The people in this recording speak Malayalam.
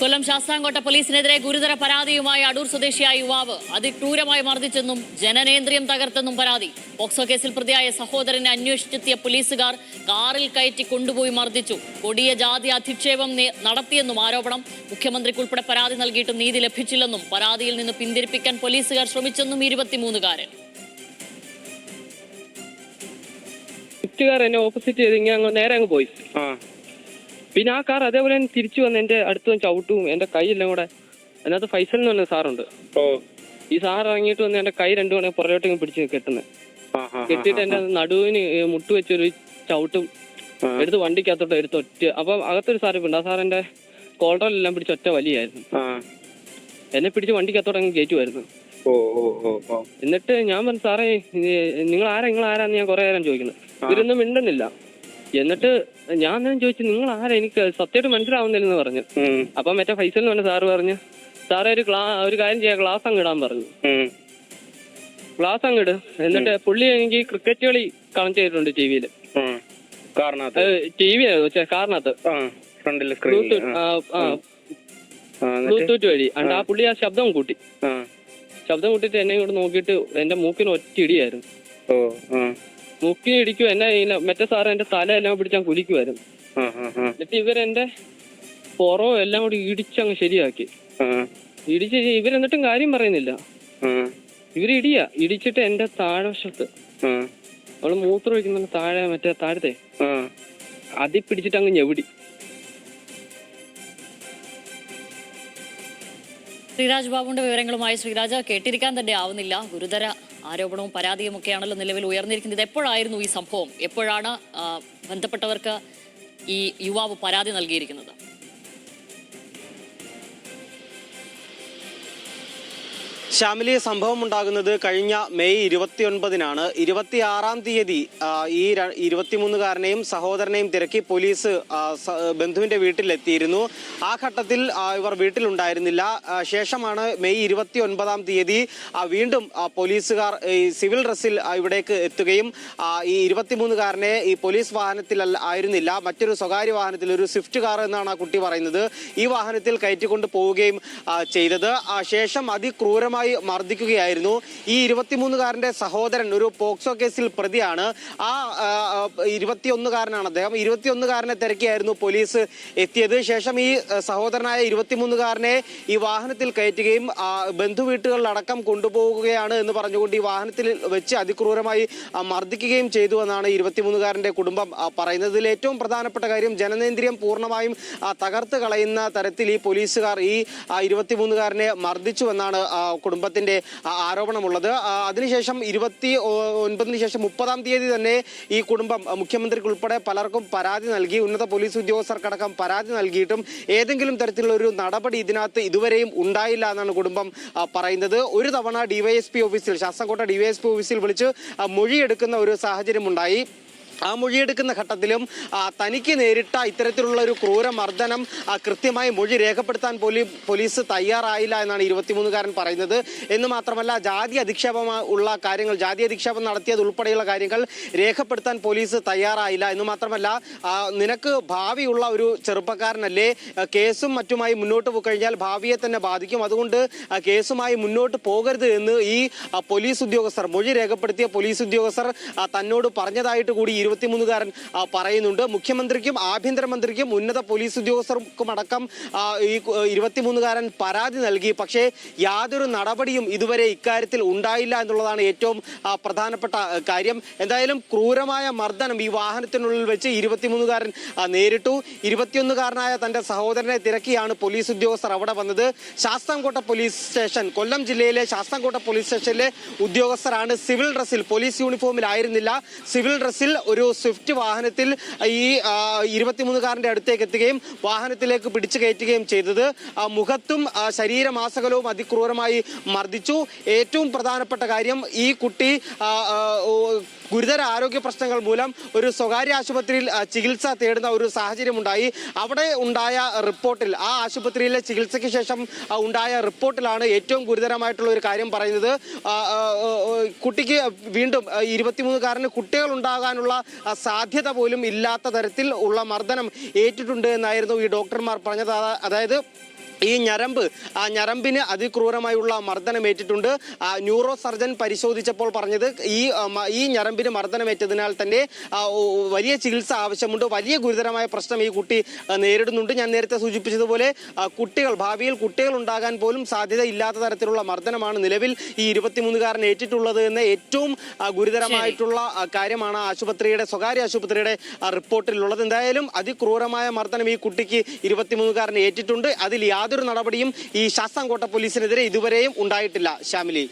കൊല്ലം ശാസ്താംകോട്ട പോലീസിനെതിരെ ഗുരുതര പരാതിയുമായി അടൂർ സ്വദേശിയായ യുവാവ് അതിക്രൂരമായി മർദ്ദിച്ചെന്നും ജനനേന്ദ്രിയം തകർത്തെന്നും പരാതി. പോക്സോ കേസിൽ പ്രതിയായ സഹോദരനെ അന്വേഷിച്ചെത്തിയ പോലീസുകാർ കാറിൽ കയറ്റി കൊണ്ടുപോയി മർദ്ദിച്ചു. കൊടിയ ജാതി അധിക്ഷേപം നടത്തിയെന്നും ആരോപണം. മുഖ്യമന്ത്രിക്കുൾപ്പെടെ പരാതി നൽകിയിട്ടും നീതി ലഭിച്ചില്ലെന്നും പരാതിയിൽ നിന്ന് പിന്തിരിപ്പിക്കാൻ പോലീസുകാർ ശ്രമിച്ചെന്നും 23-കാരൻ. എന്നെ ഓപ്പോസിറ്റ് ചെയ്ത് ഇങ്ങനെ നേരെ അങ്ങ് പോയി. പിന്നെ ആ കാർ അതേപോലെ തിരിച്ചു വന്ന് എന്റെ അടുത്ത് ചവിട്ടും എന്റെ കൈയെല്ലാം കൂടെ. അതിനകത്ത് ഫൈസൽ എന്ന് പറഞ്ഞ സാറുണ്ട്. ഈ സാർ ഇറങ്ങിയിട്ട് വന്ന് എന്റെ കൈ രണ്ടു മണി പുറകോട്ട് പിടിച്ച് കെട്ടുന്നത്. കെട്ടിയിട്ട് എന്റെ നടുവിന് മുട്ട് വെച്ചൊരു ചവിട്ടും എടുത്ത് വണ്ടിക്കകത്തോട്ട് എടുത്ത് ഒറ്റ. അപ്പൊ അകത്തൊരു സാർ ഉണ്ട്. ആ സാറിന്റെ കോളറെല്ലാം പിടിച്ച് ഒറ്റ വലിയായിരുന്നു. എന്നെ പിടിച്ച് വണ്ടിക്കകത്തോട്ട് അങ്ങ് കയറ്റുമായിരുന്നു. എന്നിട്ട് ഞാൻ പറഞ്ഞു, സാറേ നിങ്ങൾ ആരാന്ന് ഞാൻ കുറെ നേരം ചോദിക്കുന്നത്. ഇവരൊന്നും മിണ്ടുന്നില്ല. എന്നിട്ട് ഞാൻ തന്നെ ചോദിച്ചു, നിങ്ങൾ ആരാ, എനിക്ക് സത്യമായിട്ട് മനസ്സിലാവുന്നില്ലെന്ന് പറഞ്ഞു. അപ്പൊ മറ്റേ ഫൈസൽ എന്ന് പറഞ്ഞ സാറ് പറഞ്ഞു, സാറേ ഒരു കാര്യം ചെയ്യാം, ഗ്ലാസ് അങ്ങ് ഇടാൻ പറഞ്ഞു. ഗ്ലാസ് അങ്ങിട്. എന്നിട്ട് പുള്ളി എനിക്ക് ക്രിക്കറ്റ് കളി കണക്ട് ചെയ്തിട്ടുണ്ട് ടിവിയില്. ടി വി കാറിനകത്ത് ബ്ലൂടൂത്ത് വഴി. ആ പുള്ളി ആ ശബ്ദം കൂട്ടിട്ട് എന്നെ ഇങ്ങോട്ട് നോക്കിയിട്ട് എന്റെ മൂക്കിന് ഒറ്റ ഇടിയായിരുന്നു. മൂക്കിന് ഇടിക്കും. എന്നെ മറ്റേ സാറ് എന്റെ തല എല്ലാം പിടിച്ചാൽ കുലിക്കുമായിരുന്നു. എന്നിട്ട് ഇവരെന്റെ പുറവും എല്ലാം കൂടി ഇടിച്ചങ്ങ് ശരിയാക്കി. ഇവരെന്നിട്ടും കാര്യം പറയുന്നില്ല. ഇവര് ഇടിച്ചിട്ട് എന്റെ താഴെവശത്ത് അവള് മൂത്രം ഒഴിക്കുന്ന താഴെ മറ്റേ താഴത്തെ അതിൽ പിടിച്ചിട്ട് അങ്ങ് ഞെവിടി. ശ്രീരാജ് ബാബുവിന്റെ വിവരങ്ങളുമായി. ശ്രീരാജ്, കേട്ടിരിക്കാൻ തന്നെ ആവുന്നില്ല. ഗുരുതര ആരോപണവും പരാതിയും ഒക്കെയാണല്ലോ നിലവിൽ ഉയർന്നിരിക്കുന്നത്. എപ്പോഴായിരുന്നു ഈ സംഭവം? എപ്പോഴാണ് ബന്ധപ്പെട്ടവർക്ക് ഈ യുവാവ് പരാതി നൽകിയിരിക്കുന്നത്? ശ്യാമിലി, സംഭവം ഉണ്ടാകുന്നത് കഴിഞ്ഞ മെയ് 29-നാണ്. 26-ാം തീയതി ഈ 23-കാരനെയും സഹോദരനെയും തിരക്കി പോലീസ് ബന്ധുവിന്റെ വീട്ടിലെത്തിയിരുന്നു. ആ ഘട്ടത്തിൽ ഇവർ വീട്ടിലുണ്ടായിരുന്നില്ല. ശേഷമാണ് മെയ് 29-ാം തീയതി വീണ്ടും പോലീസുകാർ സിവിൽ ഡ്രസ്സിൽ ഇവിടേക്ക് എത്തുകയും ഈ 23-കാരനെ ഈ പോലീസ് വാഹനത്തിൽ ആയിരുന്നില്ല, മറ്റൊരു സ്വകാര്യ വാഹനത്തിൽ, ഒരു സ്വിഫ്റ്റ് കാർ എന്നാണ് ആ കുട്ടി പറയുന്നത്, ഈ വാഹനത്തിൽ കയറ്റിക്കൊണ്ട് പോവുകയും ചെയ്തത്. ശേഷം അതിക്രൂരമായി മർദ്ദിക്കുകയായിരുന്നു. ഈ 23-കാരന്റെ സഹോദരൻ ഒരു പോക്സോ കേസിൽ പ്രതിയാണ്. ആ 21-കാരനാണ് അദ്ദേഹം. 21-കാരനെ തിരക്കിയായിരുന്നു പോലീസ് എത്തിയത്. ശേഷം ഈ സഹോദരനായ 23-കാരനെ ഈ വാഹനത്തിൽ കയറ്റുകയും ബന്ധുവീട്ടുകളിലടക്കം കൊണ്ടുപോവുകയാണ് എന്ന് പറഞ്ഞുകൊണ്ട് ഈ വാഹനത്തിൽ വെച്ച് അതിക്രൂരമായി മർദ്ദിക്കുകയും ചെയ്തു എന്നാണ് 23-കാരന്റെ കുടുംബം പറയുന്നത്. ഇതിൽ ഏറ്റവും പ്രധാനപ്പെട്ട കാര്യം, ജനനേന്ദ്രിയം പൂർണ്ണമായും തകർത്ത് കളയുന്ന തരത്തിൽ ഈ പോലീസുകാർ ഈ 23-കാരനെ മർദ്ദിച്ചുവെന്നാണ് കുടുംബത്തിന്റെ ആരോപണമുള്ളത്. അതിനുശേഷം 29-ന് ശേഷം 30-ാം തീയതി തന്നെ ഈ കുടുംബം മുഖ്യമന്ത്രിക്ക് ഉൾപ്പെടെ പലർക്കും പരാതി നൽകി. ഉന്നത പോലീസ് ഉദ്യോഗസ്ഥർക്കടക്കം പരാതി നൽകിയിട്ടും ഏതെങ്കിലും തരത്തിലുള്ള ഒരു നടപടി ഇതിനകത്ത് ഇതുവരെയും ഉണ്ടായില്ല എന്നാണ് കുടുംബം പറയുന്നത്. ഒരു തവണ ഡിവൈഎസ്പി ഓഫീസിൽ, ശാസ്താംകോട്ട ഡിവൈഎസ്പി ഓഫീസിൽ വിളിച്ച് മൊഴിയെടുക്കുന്ന ഒരു സാഹചര്യം ഉണ്ടായി. ആ മൊഴിയെടുക്കുന്ന ഘട്ടത്തിലും തനിക്ക് നേരിട്ട ഇത്തരത്തിലുള്ള ഒരു ക്രൂരമർദ്ദനം കൃത്യമായി മൊഴി രേഖപ്പെടുത്താൻ പോലീസ് തയ്യാറായില്ല എന്നാണ് 23-കാരൻ പറയുന്നത്. എന്ന് മാത്രമല്ല, ജാതി അധിക്ഷേപമുള്ള കാര്യങ്ങൾ, ജാതി അധിക്ഷേപം നടത്തിയത് ഉൾപ്പെടെയുള്ള കാര്യങ്ങൾ രേഖപ്പെടുത്താൻ പോലീസ് തയ്യാറായില്ല. എന്ന് മാത്രമല്ല, നിനക്ക് ഭാവിയുള്ള ഒരു ചെറുപ്പക്കാരനല്ലേ, കേസും മറ്റുമായി മുന്നോട്ട് പോയി കഴിഞ്ഞാൽ ഭാവിയെ തന്നെ ബാധിക്കും, അതുകൊണ്ട് കേസുമായി മുന്നോട്ട് പോകരുത് എന്ന് ഈ പോലീസ് ഉദ്യോഗസ്ഥർ, മൊഴി രേഖപ്പെടുത്തിയ പോലീസ് ഉദ്യോഗസ്ഥർ തന്നോട് പറഞ്ഞതായിട്ട് കൂടി 23-കാരൻ പറയുന്നുണ്ട്. മുഖ്യമന്ത്രിക്കും ആഭ്യന്തരമന്ത്രിക്കും ഉന്നത പോലീസ് ഉദ്യോഗസ്ഥർക്കുമടക്കം ഈ 23-കാരൻ പരാതി നൽകി. പക്ഷേ യാതൊരു നടപടിയും ഇതുവരെ ഇക്കാര്യത്തിൽ ഉണ്ടായില്ല എന്നുള്ളതാണ് ഏറ്റവും പ്രധാനപ്പെട്ട കാര്യം. എന്തായാലും ക്രൂരമായ മർദ്ദനം ഈ വാഹനത്തിനുള്ളിൽ വെച്ച് 23-കാരൻ നേരിട്ടു. 21-കാരനായ തന്റെ സഹോദരനെ തിരക്കിയാണ് പോലീസ് ഉദ്യോഗസ്ഥർ അവിടെ വന്നത്. ശാസ്താംകോട്ട പോലീസ് സ്റ്റേഷൻ, കൊല്ലം ജില്ലയിലെ ശാസ്താംകോട്ട പോലീസ് സ്റ്റേഷനിലെ ഉദ്യോഗസ്ഥരാണ്. സിവിൽ ഡ്രസ്സിൽ, പോലീസ് യൂണിഫോമിലായിരുന്നില്ല, സിവിൽ ഡ്രസ്സിൽ ഒരു സ്വിഫ്റ്റ് വാഹനത്തിൽ ഈ 23-കാരന്റെ അടുത്തേക്ക് എത്തുകയും വാഹനത്തിലേക്ക് പിടിച്ചു കയറ്റുകയും ചെയ്തത്. മുഖത്തും ശരീരമാസകലവും അതിക്രൂരമായി മർദ്ദിച്ചു. ഏറ്റവും പ്രധാനപ്പെട്ട കാര്യം, ഈ കുട്ടി ഗുരുതര ആരോഗ്യ പ്രശ്നങ്ങൾ മൂലം ഒരു സ്വകാര്യ ആശുപത്രിയിൽ ചികിത്സ തേടുന്ന ഒരു സാഹചര്യം ഉണ്ടായി. അവിടെ ഉണ്ടായ റിപ്പോർട്ടിൽ, ആ ആശുപത്രിയിലെ ചികിത്സയ്ക്ക് ശേഷം ഉണ്ടായ റിപ്പോർട്ടിലാണ് ഏറ്റവും ഗുരുതരമായിട്ടുള്ള ഒരു കാര്യം പറയുന്നത്. കുട്ടിക്ക് വീണ്ടും 23-കാരന് കുട്ടികൾ ഉണ്ടാകാനുള്ള സാധ്യത പോലും ഇല്ലാത്ത തരത്തിൽ ഉള്ള മർദ്ദനം ഏറ്റിട്ടുണ്ട് എന്നായിരുന്നു ഈ ഡോക്ടർമാർ പറഞ്ഞത്. അതായത് ഈ ഞരമ്പിന് അതിക്രൂരമായുള്ള മർദ്ദനമേറ്റിട്ടുണ്ട്. ന്യൂറോ സർജൻ പരിശോധിച്ചപ്പോൾ പറഞ്ഞത് ഈ ഞരമ്പിന് മർദ്ദനമേറ്റതിനാൽ തന്നെ വലിയ ചികിത്സ ആവശ്യമുണ്ട്. വലിയ ഗുരുതരമായ പ്രശ്നം ഈ കുട്ടി നേരിടുന്നുണ്ട്. ഞാൻ നേരത്തെ സൂചിപ്പിച്ചതുപോലെ ഭാവിയിൽ കുട്ടികൾ ഉണ്ടാകാൻ പോലും സാധ്യതയില്ലാത്ത തരത്തിലുള്ള മർദ്ദനമാണ് നിലവിൽ ഈ 23-കാരൻ ഏറ്റിട്ടുള്ളത് എന്ന ഏറ്റവും ഗുരുതരമായിട്ടുള്ള കാര്യമാണ് സ്വകാര്യ ആശുപത്രിയുടെ റിപ്പോർട്ടിലുള്ളത്. എന്തായാലും അതിക്രൂരമായ മർദ്ദനം ഈ കുട്ടിക്ക് 23-കാരൻ ഏറ്റിട്ടുണ്ട്. അതിൽ യാതൊരു നടപടിയും ഈ ശാസ്താംകോട്ട പോലീസിനെതിരെ ഇതുവരെയും ഉണ്ടായിട്ടില്ല. ശ്യാമിലി.